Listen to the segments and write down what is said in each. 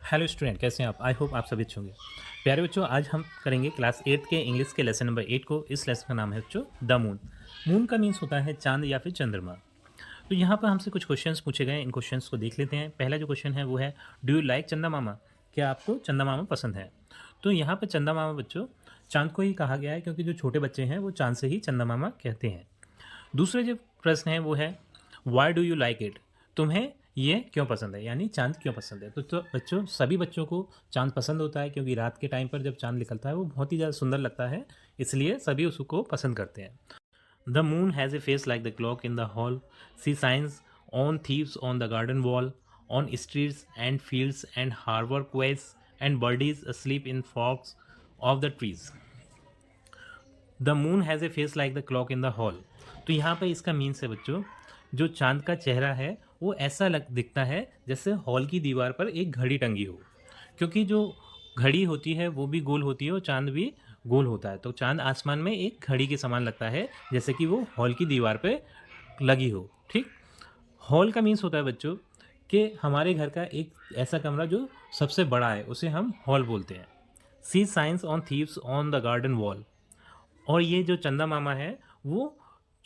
Hello student, कैसे हैं आप? आई होप आप सभी अच्छे होंगे। प्यारे बच्चों, आज हम करेंगे क्लास 8 के इंग्लिश के लेसन नंबर 8 को। इस लेसन का नाम है बच्चों द मून। मून का मीन्स होता है चांद या फिर चंद्रमा। तो यहाँ पर हमसे कुछ क्वेश्चंस पूछे गए हैं, इन क्वेश्चंस को देख लेते हैं। पहला जो क्वेश्चन है वो है, डू यू लाइक चंदा मामा? क्या आपको चंदा मामा पसंद है? तो यहाँ पर चंदा मामा बच्चों चांद को ही कहा गया है, क्योंकि जो छोटे बच्चे हैं वो चांद से ही चंदा मामा कहते हैं। दूसरा जो प्रश्न है वो है, why do you like it? तुम्हें ये क्यों पसंद है, यानी चांद क्यों पसंद है? तो बच्चों, सभी बच्चों को चांद पसंद होता है, क्योंकि रात के टाइम पर जब चांद निकलता है वो बहुत ही ज़्यादा सुंदर लगता है, इसलिए सभी उसको पसंद करते हैं। The moon has a face like the clock in the hall, she shines on thieves on the garden wall, on streets and fields and harbour quays and birdies asleep in forks of the trees. The moon has a face like the clock in the hall. तो यहाँ पर इसका means है बच्चों, जो चांद का चेहरा है वो ऐसा दिखता है जैसे हॉल की दीवार पर एक घड़ी टंगी हो, क्योंकि जो घड़ी होती है वो भी गोल होती है और चांद भी गोल होता है। तो चांद आसमान में एक घड़ी के समान लगता है, जैसे कि वो हॉल की दीवार पे लगी हो। ठीक। हॉल का मीन्स होता है बच्चों कि हमारे घर का एक ऐसा कमरा जो सबसे बड़ा है, उसे हम हॉल बोलते हैं। She shines on thieves on the garden wall. और ये जो चंदा मामा है वो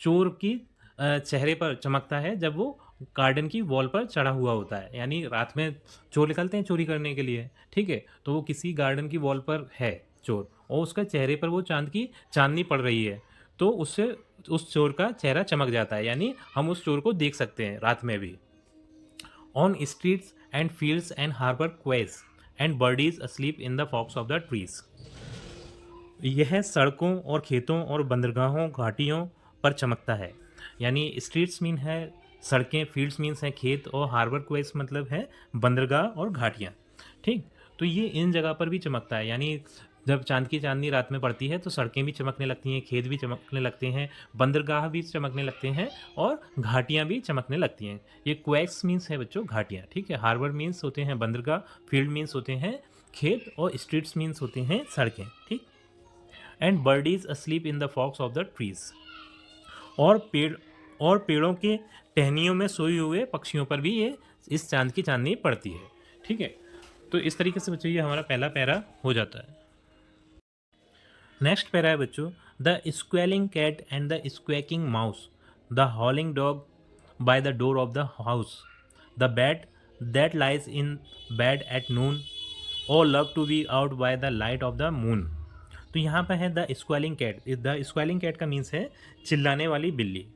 चोर की चेहरे पर चमकता है जब वो गार्डन की वॉल पर चढ़ा हुआ होता है, यानी रात में चोर निकलते हैं चोरी करने के लिए। ठीक है, तो वो किसी गार्डन की वॉल पर है चोर, और उसका चेहरे पर वो चांद की चांदनी पड़ रही है, तो उससे उस चोर का चेहरा चमक जाता है, यानी हम उस चोर को देख सकते हैं रात में भी। On streets and fields and harbour quays and birdies asleep in the forks of the trees. यह सड़कों और खेतों और बंदरगाहों घाटियों पर चमकता है, यानी स्ट्रीट्स मीन है सड़कें, फील्ड्स मीन्स है खेत, और हार्बर क्वेस मतलब है बंदरगाह और घाटियाँ। ठीक। तो ये इन जगह पर भी चमकता है, यानी जब चांद की चांदनी रात में पड़ती है तो सड़कें भी चमकने लगती हैं, खेत भी चमकने लगते हैं, बंदरगाह भी चमकने लगते हैं, और घाटियाँ भी चमकने लगती हैं। ये क्वेक्स मीन्स है बच्चों घाटियाँ। ठीक है, हार्बर मीन्स होते हैं बंदरगाह, फील्ड मीन्स होते हैं खेत, और स्ट्रीट्स मीन्स होते हैं सड़कें। ठीक। And birdies asleep in the forks of the trees. और पेड़ों के टहनियों में सोए हुए पक्षियों पर भी ये इस चांद की चांदनी पड़ती है। ठीक है, तो इस तरीके से बच्चों ये हमारा पहला पैरा हो जाता है। नेक्स्ट पैरा है बच्चों, the squalling cat and the squawking mouse, the howling dog by the door of the house, the bat that lies in bed at noon, all love to be out by the light of the moon. तो यहाँ पर है the squalling cat. The squalling cat का means है चिल्लाने वाली बिल्ली।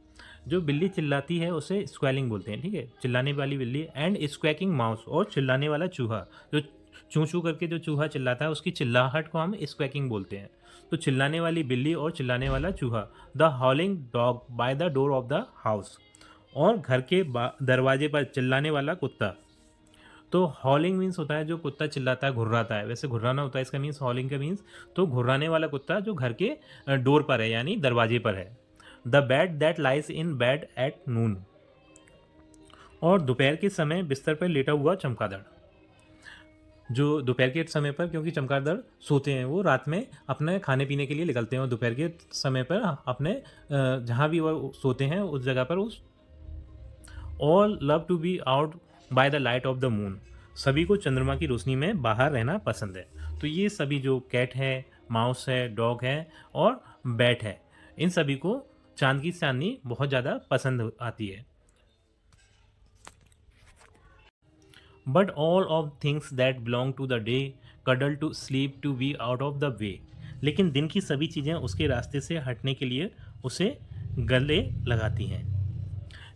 जो बिल्ली चिल्लाती है उसे स्क्वेलिंग बोलते हैं। ठीक है, चिल्लाने वाली बिल्ली। एंड स्क्वैकिंग माउस, और चिल्लाने वाला चूहा, जो चूं चूं करके जो चूहा चिल्लाता है उसकी चिल्लाहट को हम स्क्वैकिंग बोलते हैं। तो चिल्लाने वाली बिल्ली और चिल्लाने वाला चूहा। The howling dog by the door of the house, और घर के दरवाजे पर चिल्लाने वाला कुत्ता। तो हॉलिंग मीन्स होता है जो कुत्ता चिल्लाता है, घुर्राता है, वैसे घुर्राना होता है इसका मीन्स हॉलिंग का मीन्स। तो घुर्राने वाला कुत्ता जो घर के डोर पर है, यानी दरवाजे पर है। The bat that lies in bed at noon, और दोपहर के समय बिस्तर पर लेटा हुआ चमगादड़। जो दोपहर के समय पर, क्योंकि चमगादड़ सोते हैं, वो रात में अपने खाने पीने के लिए निकलते हैं, और दोपहर के समय पर अपने जहाँ भी वो सोते हैं उस जगह पर उस। All love to be out by the light of the moon, सभी को चंद्रमा की रोशनी में बाहर रहना पसंद है। तो ये सभी जो कैट है, माउस है, डॉग है और बैट है, इन सभी को चांद की चांदनी बहुत ज़्यादा पसंद आती है। But all of things that belong to the day cuddle to sleep to be out of the way. लेकिन दिन की सभी चीज़ें उसके रास्ते से हटने के लिए उसे गले लगाती हैं।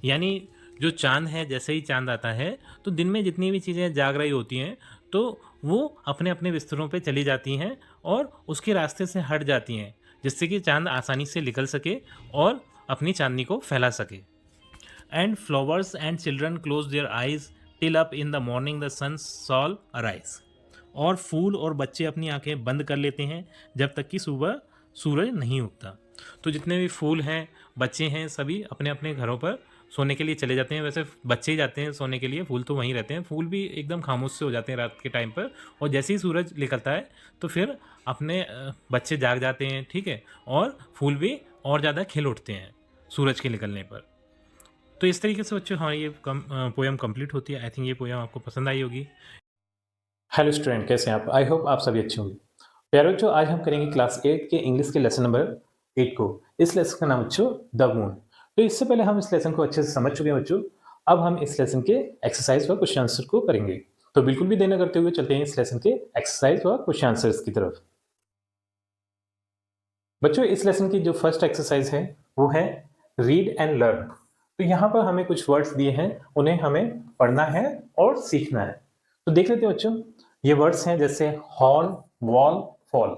यानी जो चांद है, जैसे ही चांद आता है तो दिन में जितनी भी चीज़ें जाग रही होती हैं तो वो अपने अपने बिस्तरों पे चली जाती हैं और उसके रास्ते से हट जाती हैं, जिससे कि चांद आसानी से निकल सके और अपनी चांदनी को फैला सके। And flowers and children close their eyes till up in the morning the sun shall arise. और फूल और बच्चे अपनी आंखें बंद कर लेते हैं जब तक कि सुबह सूरज नहीं उगता। तो जितने भी फूल हैं, बच्चे हैं, सभी अपने अपने घरों पर सोने के लिए चले जाते हैं। वैसे बच्चे ही जाते हैं सोने के लिए, फूल तो वहीं रहते हैं। फूल भी एकदम खामोश से हो जाते हैं रात के टाइम पर, और जैसे ही सूरज निकलता है तो फिर अपने बच्चे जाग जाते हैं। ठीक है, और फूल भी और ज़्यादा खिल उठते हैं सूरज के निकलने पर। तो इस तरीके से बच्चों हमारी ये पोएम कंप्लीट होती है। आई थिंक ये पोएम आपको पसंद आई होगी। हेलो स्टूडेंट, कैसे हैं आप? आई होप आप सभी अच्छे होंगे। प्यारे बच्चों, आज हम करेंगे क्लास 8 के इंग्लिश के लेसन नंबर 8 को। इस लेसन का नाम बच्चों द मून। तो इससे पहले हम इस लेसन को अच्छे से समझ चुके हैं बच्चों। अब हम इस लेसन के एक्सरसाइज व क्वेश्चन आंसर को करेंगे। तो बिल्कुल भी देर न करते हुए चलते हैं इस लेसन के एक्सरसाइज व क्वेश्चन आंसर्स की तरफ। बच्चों, इस लेसन की जो फर्स्ट एक्सरसाइज है वो है रीड एंड लर्न। तो यहाँ पर हमें कुछ वर्ड्स दिए हैं, उन्हें हमें पढ़ना है और सीखना है। तो देख लेते हैं बच्चों, ये वर्ड्स हैं जैसे हॉल, वॉल, फॉल।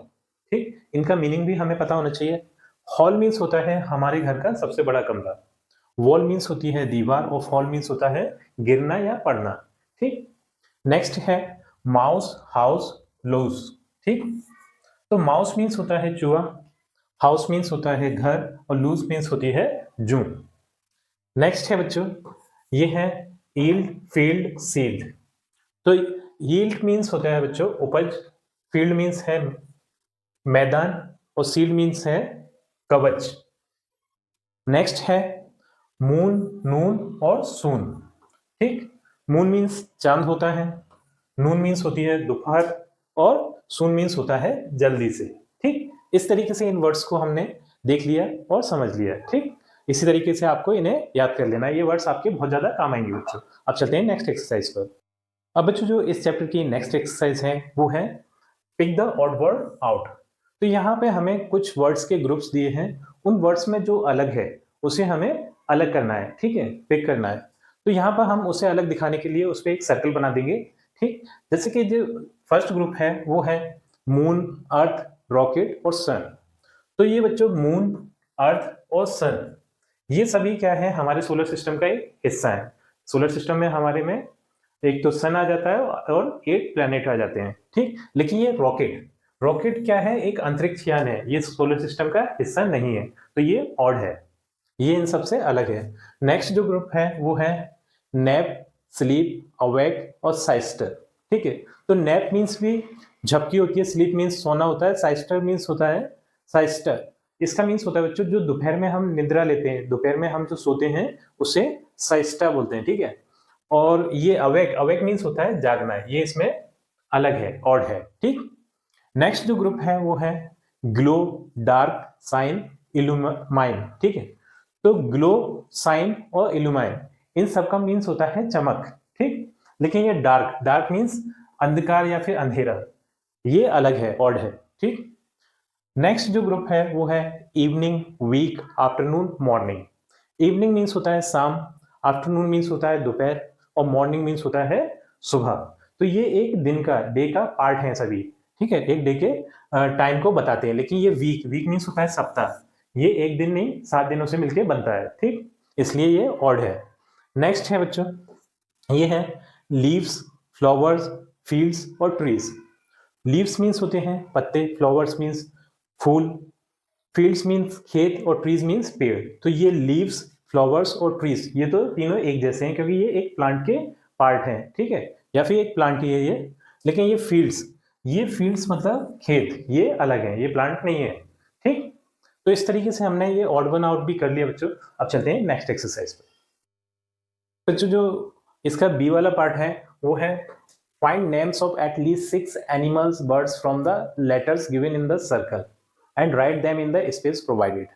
ठीक, इनका मीनिंग भी हमें पता होना चाहिए। हॉल मीन्स होता है हमारे घर का सबसे बड़ा कमरा, वॉल मीन्स होती है दीवार, और फॉल मीन्स होता है गिरना या पड़ना। ठीक, नेक्स्ट है माउस, हाउस, लूज। ठीक, तो माउस मीन्स होता है चूहा, हाउस मीन्स होता है घर, और लूज मीन्स होती है जून। नेक्स्ट है बच्चों, ये है यील्ड, फील्ड, सील्ड। तो यील्ड मीन्स होता है बच्चों उपज, फील्ड मीन्स है मैदान, और सील्ड मीन्स है कवच। नेक्स्ट है मून, नून और सून। ठीक, मून मीन्स चांद होता है, नून मीन्स होती है दोपहर, और सून मीन्स होता है जल्दी से। ठीक, इस तरीके से इन वर्ड्स को हमने देख लिया और समझ लिया। ठीक, इसी तरीके से आपको इन्हें याद कर लेना है, ये वर्ड्स आपके बहुत ज्यादा काम आएंगे बच्चों। अब चलते हैं नेक्स्ट एक्सरसाइज पर। अब बच्चों, जो इस चैप्टर की नेक्स्ट एक्सरसाइज है वो है pick the odd word out. तो यहाँ पे हमें कुछ वर्ड्स के ग्रुप्स दिए हैं, उन वर्ड्स में जो अलग है उसे हमें अलग करना है। ठीक है, पिक करना है। तो यहाँ पर हम उसे अलग दिखाने के लिए उस पर एक सर्कल बना देंगे। ठीक, जैसे कि जो फर्स्ट ग्रुप है वो है मून, अर्थ, रॉकेट और सन। तो ये बच्चों मून, अर्थ और सन, ये सभी क्या है, हमारे सोलर सिस्टम का एक हिस्सा है। सोलर सिस्टम में हमारे में एक तो सन आ जाता है और एक प्लैनेट आ जाते हैं। ठीक, लेकिन ये रॉकेट, रॉकेट क्या है, एक अंतरिक्ष यान है, ये सोलर सिस्टम का हिस्सा नहीं है, तो ये ऑड है, ये इन सबसे अलग है। नेक्स्ट जो ग्रुप है वो है नैप, स्लीप, अवेक और साइस्टर। ठीक है, तो नैप मीन्स भी झपकी होती है, स्लीप मीन्स सोना होता है, साइस्टर मीन्स होता है साइस्टर। इसका मीन्स होता है बच्चों जो दोपहर में हम निद्रा लेते हैं, दोपहर में हम जो सोते हैं उसे साइस्टा बोलते हैं। ठीक है, और ये अवेक, अवेक मीन्स होता है जागना है, ये इसमें अलग है, ऑड है। ठीक, नेक्स्ट जो ग्रुप है वो है ग्लो, डार्क, साइन, इल्यूमाइन। ठीक है, तो ग्लो, साइन और इल्यूमाइन इन सबका मीन्स होता है चमक। ठीक, लेकिन ये डार्क, डार्क मीन्स अंधकार या फिर अंधेरा, ये अलग है, ऑड है। ठीक, नेक्स्ट जो ग्रुप है वो है evening, week, afternoon, morning. Evening means होता है शाम, आफ्टरनून मीन्स होता है दोपहर, और मॉर्निंग मीन्स होता है सुबह। तो ये एक दिन का, डे का पार्ट है सभी। ठीक है, एक डे के टाइम को बताते हैं। लेकिन ये वीक, वीक मीन्स होता है सप्ताह, ये एक दिन नहीं 7 दिनों से मिलकर बनता है। ठीक, इसलिए ये ऑड है। नेक्स्ट है बच्चों, ये है लीव्स, फ्लावर्स, फील्ड्स और ट्रीज। लीव्स मीन्स होते हैं पत्ते, फ्लावर्स मीन्स फूल, फील्ड्स मीन्स खेत, और ट्रीज मीन्स पेड़। तो ये लीव्स, फ्लावर्स और ट्रीज, ये तो तीनों एक जैसे हैं क्योंकि ये एक प्लांट के पार्ट हैं। ठीक है, या फिर एक प्लांट ही है ये। लेकिन ये फील्ड्स, ये फील्ड्स मतलब खेत, ये अलग है, ये प्लांट नहीं है। ठीक, तो इस तरीके से हमने ये ऑड वन आउट भी कर लिया बच्चों। अब चलते हैं नेक्स्ट एक्सरसाइज पे। बच्चों, जो इसका बी वाला पार्ट है वो है find names of at least 6 animals, birds from the letters given in the circle and write them in the space provided.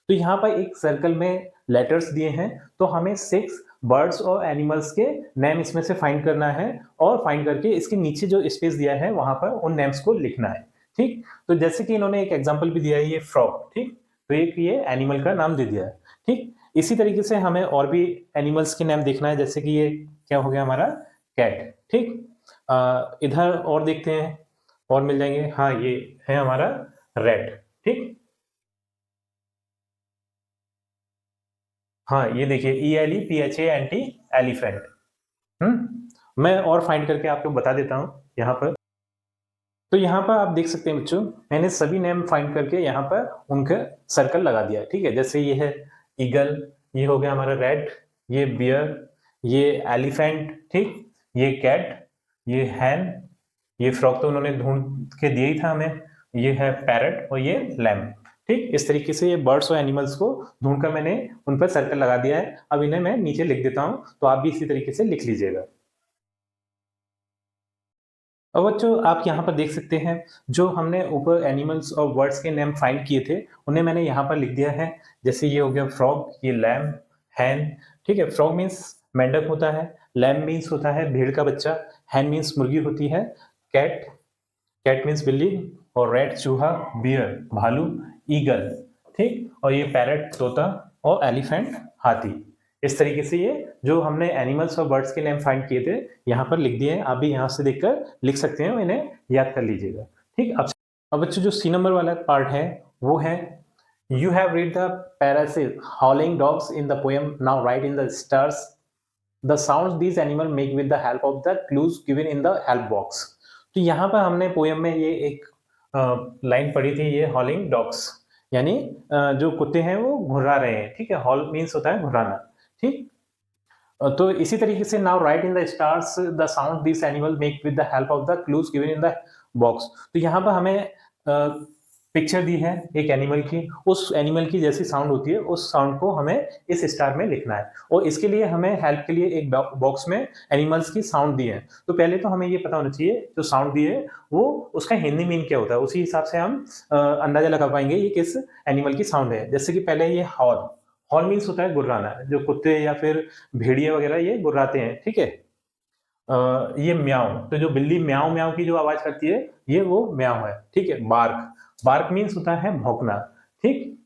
तो यहाँ पर एक सर्कल में लेटर्स दिए हैं, तो हमें 6 बर्ड्स और एनिमल्स के नेम इसमें से फाइंड करना है, और फाइंड करके इसके नीचे जो स्पेस दिया है वहां पर उन नेम्स को लिखना है। ठीक, तो जैसे कि इन्होंने एक एग्जांपल भी दिया है, ये फ्रॉग। ठीक, तो एक ये एनिमल का नाम दे दिया है। ठीक, इसी तरीके से हमें और भी एनिमल्स के नाम देखना है, जैसे कि ये क्या हो गया हमारा कैट। ठीक, इधर और देखते हैं, और मिल जाएंगे। हाँ, ये है हमारा रेड। ठीक, हाँ, ये देखिए ELEPHANT, एलिफेंट। मैं और फाइंड करके आपको बता देता हूं यहाँ पर। तो यहाँ पर आप देख सकते हैं बच्चों, मैंने सभी नेम फाइंड करके यहाँ पर उनका सर्कल लगा दिया। ठीक है, जैसे ये है ईगल, ये हो गया हमारा रेड, ये बियर, ये एलिफेंट। ठीक, ये कैट, ये हैन, ये फ्रॉग तो उन्होंने ढूंढ के दिया ही था हमें, ये है पैरट, और ये लैम्प। ठीक, इस तरीके से ये बर्ड्स और एनिमल्स को ढूंढकर मैंने उन पर सर्कल लगा दिया है। अब इन्हें मैं नीचे लिख देता हूं, तो आप भी इसी तरीके से लिख लीजिएगा। अब बच्चों आप यहाँ पर देख सकते हैं, जो हमने ऊपर एनिमल्स और वर्ड्स के नेम फाइंड किए थे उन्हें मैंने यहाँ पर लिख दिया है। जैसे ये हो गया फ्रॉग, ये लैम, हैन। ठीक है, फ्रॉग मीन्स मेंढक होता है, लैम मीन्स होता है भेड़ का बच्चा, हैन मीन्स मुर्गी होती है, कैट, कैट मीन्स बिल्ली, और रेड चूहा, बियर भालू, ईगल। ठीक, और ये पैरट तोता, और एलिफेंट हाथी। इस तरीके से ये जो हमने एनिमल्स और बर्ड्स के नेम फाइंड किए थे यहाँ पर लिख दिए हैं। आप भी यहाँ से देखकर लिख सकते हैं, इन्हें याद कर लीजिएगा। ठीक, अब बच्चों जो सी नंबर वाला पार्ट है वो है, you have read the Parachute हॉलिंग dogs in the poem, now right in the stars the sounds these animal make with the help of the clues given in the help box. तो यहाँ पर हमने poem में ये एक line पढ़ी थी, ये हॉलिंग डॉग्स यानी जो कुत्ते हैं वो घुर्रा रहे हैं। ठीक है, हॉल मीन्स होता है घुर्राना। ठीक, तो इसी तरीके से now right in the stars the sound this animal make with the help of the clues given in the box. तो यहाँ पर हमें पिक्चर दी है एक एनिमल की, उस एनिमल की जैसी साउंड होती है उस साउंड को हमें इस स्टार में लिखना है, और इसके लिए हमें हेल्प के लिए एक बॉक्स में एनिमल्स की साउंड दी है। तो पहले तो हमें ये पता होना चाहिए जो साउंड दी है वो उसका हिंदी मीन क्या होता है, उसी हिसाब से हम अंदाजा लगा पाएंगे ये किस एनिमल की साउंड है। जैसे कि पहले ये हॉर्न, हॉर्न मीन्स होता है गुर्राना, जो कुत्ते या फिर भेड़िया वगैरह ये गुर्राते हैं। ठीक है, ये म्याऊ, तो जो बिल्ली म्याऊ म्याऊ की जो आवाज करती है ये वो म्याऊ है। ठीक है, बार्क, बार्क मीन्स होता है भौंकना। ठीक,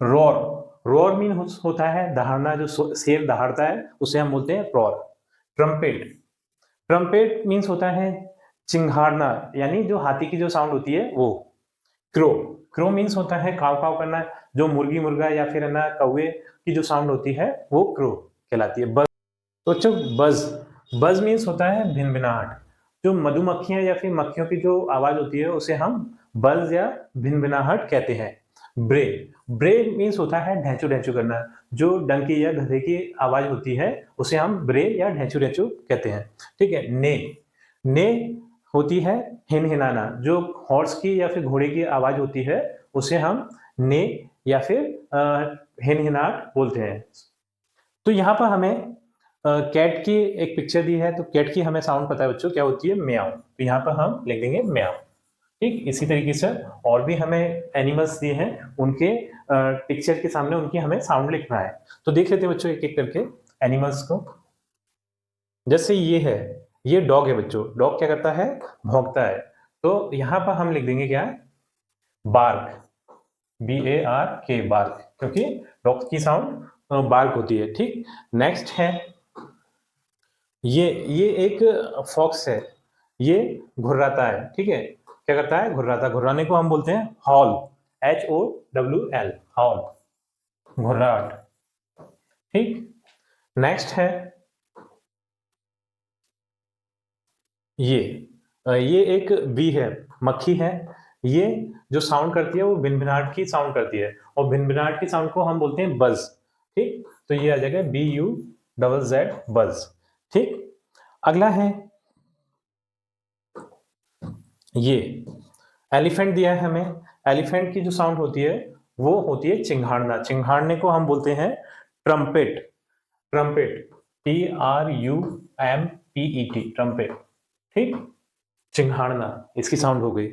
रोर, रोर मीन होता है दहाड़ना, जो शेर दहाड़ता है उसे हम बोलते हैं रोर। ट्रम्पेट, ट्रम्पेट मीन्स होता है चिंघाड़ना, यानी जो हाथी की जो साउंड होती है वो। क्रो, क्रो मीन्स होता है काव काव करना, जो मुर्गी मुर्गा या फिर ना कौवे की जो साउंड होती है वो क्रो कहलाती है। बज, तो जो बज, बज मीन्स होता है भिनभिनाहट, जो मधुमक्खियां या फिर मक्खियों की जो आवाज होती है उसे हम बज या भिनभिनाहट कहते हैं। ब्रे, ब्रे मीन्स होता है ढैंचू ढैंचू करना, जो डंकी या गधे की आवाज होती है उसे हम ब्रे या ढैंचू ढैंचू कहते हैं। ठीक है, ने, ने होती है हिनहिनाना, जो हॉर्स की या फिर घोड़े की आवाज होती है उसे हम ने या फिर हिनहिनाट बोलते हैं। तो यहाँ पर हमें कैट की एक पिक्चर दी है, तो कैट की हमें साउंड पता है बच्चों क्या होती है, म्याऊ। तो यहाँ पर हम लिख देंगे म्याऊ। ठीक, इसी तरीके से और भी हमें एनिमल्स दिए हैं, उनके पिक्चर के सामने उनकी हमें साउंड लिखना है। तो देख लेते हैं बच्चों एक एक करके एनिमल्स को। जैसे ये है, ये डॉग है बच्चों, डॉग क्या करता है, भौंकता है। तो यहाँ पर हम लिख देंगे क्या, बार्क, BARK, बार्क, क्योंकि डॉग की साउंड बार्क होती है। ठीक, नेक्स्ट है ये एक फॉक्स है, ये घुर्राता है। ठीक है, क्या करता है, घुर्राता, घुर्राने को हम बोलते हैं हॉल, HOWL, हॉल, घुर्राहट। ठीक, नेक्स्ट है ये एक बी है, मक्खी है, ये जो साउंड करती है वो भिनभिनाहट की साउंड करती है, और भिनभिनाहट की साउंड को हम बोलते हैं बज। ठीक, तो ये आ जाएगा BUZZ, बज। ठीक, अगला है ये एलिफेंट दिया है हमें, एलिफेंट की जो साउंड होती है वो होती है चिंघाड़ना, चिंघाड़ने को हम बोलते हैं ट्रम्पेट, ट्रम्पेट, TRUMPET, ट्रम्पेट। ठीक, चिंघाड़ना इसकी साउंड हो गई।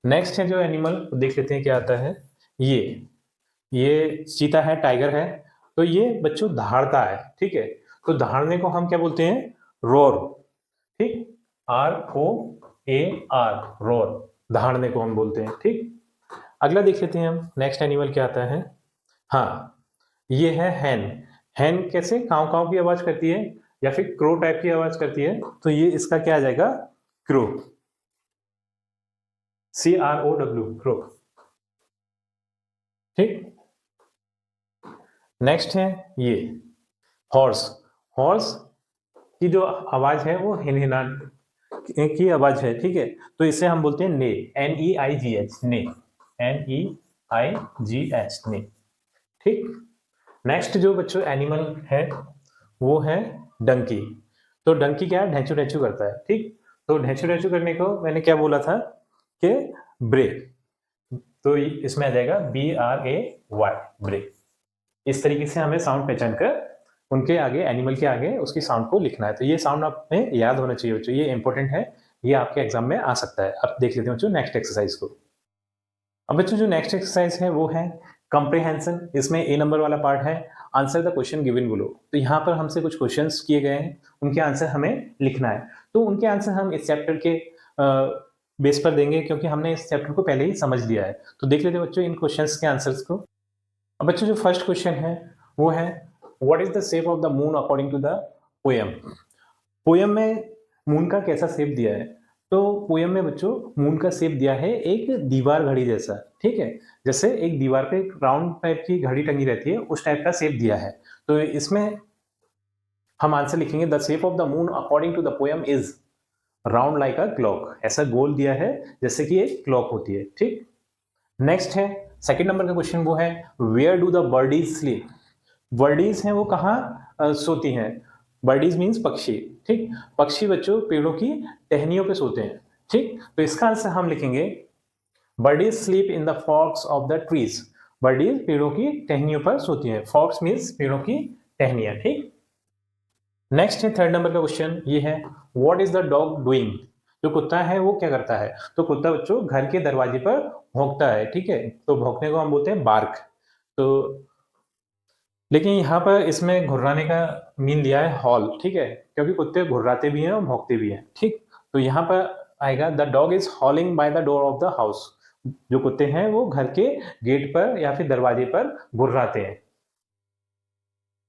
नेक्स्ट है जो एनिमल, देख लेते हैं क्या आता है। ये चीता है, टाइगर है, तो ये बच्चों दहाड़ता है। ठीक है, तो दहाड़ने को हम क्या बोलते हैं, रोर। ठीक, ROAR, रोर, दहाड़ने को हम बोलते हैं। ठीक, अगला देख लेते हैं हम, नेक्स्ट एनिमल क्या आता है। हाँ, ये है हैन, हैन कैसे काव काव की आवाज करती है या फिर क्रो टाइप की आवाज करती है, तो ये इसका क्या आ जाएगा, क्रो, CROW, क्रो। ठीक, नेक्स्ट है ये हॉर्स, हॉर्स की जो आवाज है वो हिनहिना की आवाज है। ठीक है, तो इसे हम बोलते हैं ने, NEIGH, ने, NEIGH, ने। ठीक, नेक्स्ट जो बच्चों एनिमल है वो है डंकी, तो डंकी क्या है, ढैंचू ढैंचू करता है। ठीक, तो ढैंचू ढैंचू करने को मैंने क्या बोला था कि ब्रे, तो इसमें आ जाएगा BRAY, ब्रे। इस तरीके से हमें साउंड पहचान कर उनके आगे, एनिमल के आगे उसकी साउंड को लिखना है। तो ये साउंड आपने याद होना चाहिए बच्चों, ये इंपॉर्टेंट है, ये आपके एग्जाम में आ सकता है। अब देख लेते हैं बच्चों नेक्स्ट एक्सरसाइज को। अब बच्चों जो नेक्स्ट एक्सरसाइज है वो है कॉम्प्रिहेंशन। इसमें ए नंबर वाला पार्ट है answer the question given below. तो यहाँ पर हमसे कुछ क्वेश्चंस किए गए हैं, उनके आंसर हमें लिखना है। तो उनके आंसर हम इस चैप्टर के बेस पर देंगे, क्योंकि हमने इस चैप्टर को पहले ही समझ लिया है। तो देख लेते हैं बच्चों इन क्वेश्चंस के आंसर्स को। अब बच्चों जो फर्स्ट क्वेश्चन है वो है what is the shape of the moon according to the poem. Poem में मून का कैसा शेप दिया है? तो पोएम में बच्चों मून का शेप दिया है एक दीवार घड़ी जैसा, ठीक है, जैसे एक दीवार पे एक राउंड टाइप की घड़ी टंगी रहती है, उस टाइप का शेप दिया है। तो इसमें हम आंसर लिखेंगे the shape of the moon according to the poem is round like a clock. ऐसा गोल दिया है जैसे कि एक क्लॉक होती है, ठीक। नेक्स्ट है सेकंड नंबर का क्वेश्चन, वो है वेयर डू द बर्डीज स्लीप। बर्डीज हैं वो कहाँ सोती हैं? बर्डीज मीन्स पक्षी, ठीक। पक्षी बच्चों पेड़ों की टहनियों पे सोते हैं, ठीक। तो इसका आंसर हम लिखेंगे birdies sleep in the forks of the trees. Birdies पेड़ों की टहनियों पर सोती हैं। फॉक्स मीन्स पेड़ों की टहनियां, ठीक। नेक्स्ट है थर्ड नंबर का क्वेश्चन, ये है what is the dog doing. जो कुत्ता है वो क्या करता है? तो कुत्ता बच्चों घर के दरवाजे पर भौंकता है, ठीक है। तो भौंकने को हम बोलते हैं बार्क। तो लेकिन यहाँ पर इसमें घुर्राने का मीन लिया है हॉल, ठीक है, क्योंकि कुत्ते घुर्राते भी हैं और भौंकते भी हैं, ठीक। तो यहाँ पर आएगा the dog is हॉलिंग bye the door of the house. जो कुत्ते हैं वो घर के गेट पर या फिर दरवाजे पर घुर्राते हैं।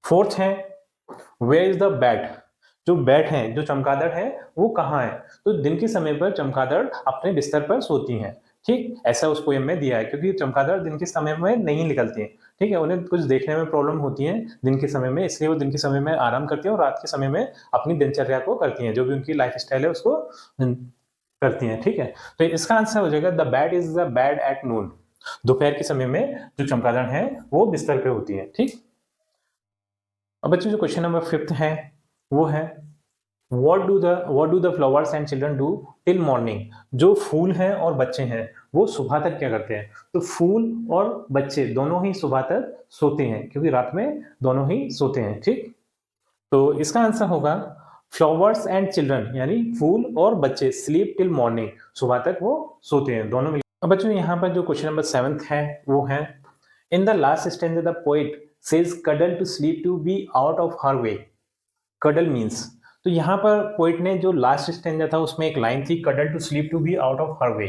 फोर्थ है वेयर इज द बैट। जो बैट है, जो चमगादड़ है, वो कहाँ है? तो दिन के समय पर चमगादड़ अपने बिस्तर पर सोती हैं, ठीक। ऐसा उस पोएम में दिया है, क्योंकि चमगादड़ दिन के समय में नहीं निकलती हैं, ठीक है। उन्हें कुछ देखने में प्रॉब्लम होती है दिन के समय में, इसलिए वो दिन के समय में आराम करती हैं और रात के समय में अपनी दिनचर्या को करती हैं, जो भी उनकी लाइफ स्टाइल है उसको करती हैं, ठीक है। तो इसका आंसर हो जाएगा the bat is the bed at नून। दोपहर के समय में जो चमगादड़ है वो बिस्तर पे होती है, ठीक। अब बच्चों जो क्वेश्चन नंबर 5 है वो है what do the flowers and children do till morning। जो फूल हैं और बच्चे हैं वो सुबह तक क्या करते हैं? तो फूल और बच्चे दोनों ही सुबह तक सोते हैं, क्योंकि रात में दोनों ही सोते हैं, ठीक। तो इसका आंसर होगा फ्लावर्स एंड चिल्ड्रन, यानी फूल और बच्चे स्लीप टिल मॉर्निंग, सुबह तक वो सोते हैं दोनों। अब बच्चों यहाँ पर जो क्वेश्चन नंबर 7 है वो है in the last stanza the poet says cuddle to sleep to be out of her way. Cuddle means, तो यहाँ पर पोइट ने जो लास्ट स्टैंजा था उसमें एक लाइन थी cuddle to sleep to be out of her way.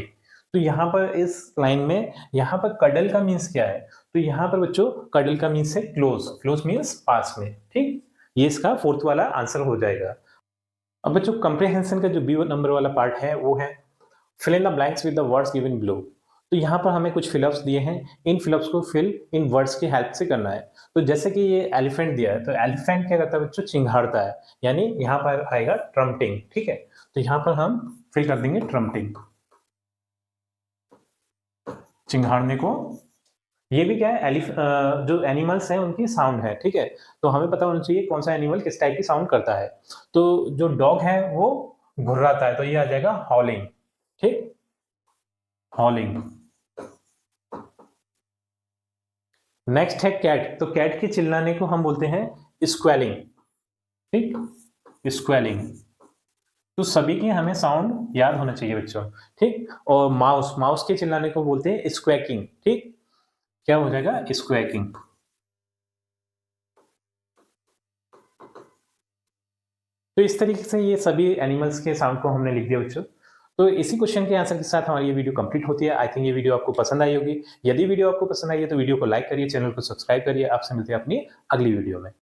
तो यहाँ पर इस लाइन में यहाँ पर कडल का मीन्स क्या है? तो यहाँ पर बच्चों कडल का मीन्स है क्लोज। क्लोज मीन्स पास में, ठीक। ये इसका फोर्थ वाला आंसर हो जाएगा। अब बच्चों कंप्रिहेंशन का जो बी नंबर वाला पार्ट है वो है fill in the blanks with the words given below. तो यहाँ पर हमें कुछ फिलअप्स दिए हैं, इन फिलअप्स को फिल इन वर्ड्स की हेल्प से करना है। तो जैसे कि ये एलिफेंट दिया है, तो एलिफेंट क्या करता है बच्चों? चिंघाड़ता है, यानी यहाँ पर आएगा ट्रम्पटिंग, ठीक है। तो यहाँ पर हम फिल कर देंगे ट्रम्पटिंग, चिंघाड़ने को। ये भी क्या है? जो एनिमल्स हैं उनकी साउंड है, ठीक है। तो हमें पता होना चाहिए कौन सा एनिमल किस टाइप की साउंड करता है। तो जो डॉग है वो घुर्राता है, तो ये आ जाएगा हॉलिंग, ठीक, हॉलिंग। नेक्स्ट है कैट। तो कैट के चिल्लाने को हम बोलते हैं स्क्वेलिंग, ठीक, स्क्वेलिंग। तो सभी के हमें साउंड याद होना चाहिए बच्चों, ठीक। और माउस, माउस के चिल्लाने को बोलते हैं स्क्वैकिंग, ठीक। क्या हो जाएगा? स्क्वैकिंग। तो इस तरीके से ये सभी एनिमल्स के साउंड को हमने लिख दिया बच्चों। तो इसी क्वेश्चन के आंसर के साथ हमारी ये वीडियो कंप्लीट होती है। आई थिंक ये वीडियो आपको पसंद आई होगी। यदि वीडियो आपको पसंद आई है तो वीडियो को लाइक करिए, चैनल को सब्सक्राइब करिए। आपसे मिलते हैं अपनी अगली वीडियो में।